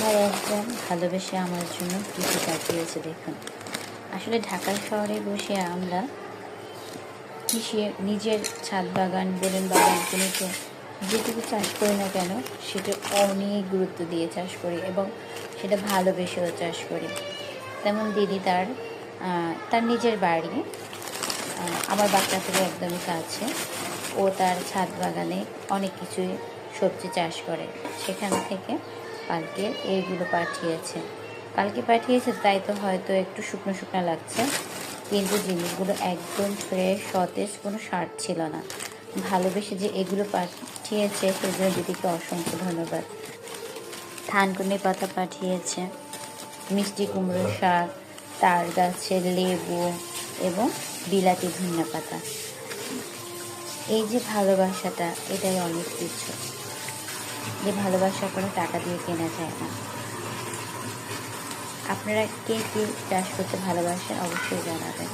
ভাই একদম ভালোবেসে আমার জন্য কৃষি পাঠিয়েছে দেখুন। আসলে ঢাকা শহরে বসে আমরা কৃষি নিজের ছাদ বাগান বলেন বা ব্যালকনিতে যেটুকু চাষ করি না কেন সেটা অনেক গুরুত্ব দিয়ে চাষ করি এবং সেটা ভালোবেসেও চাষ করি। তেমন দিদি তার নিজের বাড়ি আমার বাসা থেকে একদমই কাছে। ও তার ছাদ বাগানে অনেক কিছুই সবজি চাষ করে। সেখান থেকে কালকে এইগুলো পাঠিয়েছে। কালকে পাঠিয়েছে তাই তো হয়তো একটু শুকনো শুকনো লাগছে, কিন্তু জিনিসগুলো একদম ফ্রেশ সতেজ, কোনো সার ছিল না। ভালোবেসে যে এগুলো পাঠিয়েছে সেই জন্য দিদিকে অসংখ্য ধন্যবাদ। থানকুনি পাতা পাঠিয়েছে, মিষ্টি কুমড়ো শাক, তার গাছের লেবু এবং বিলাতি ধনিয়া পাতা। এই যে ভালোবাসাটা, এটাই অনেক কিছু। যে ভালোবাসা কোনো টাকা দিয়ে কেনা যায় না। আপনারা কে কে চাষ করতে ভালোবাসেন অবশ্যই জানাবেন।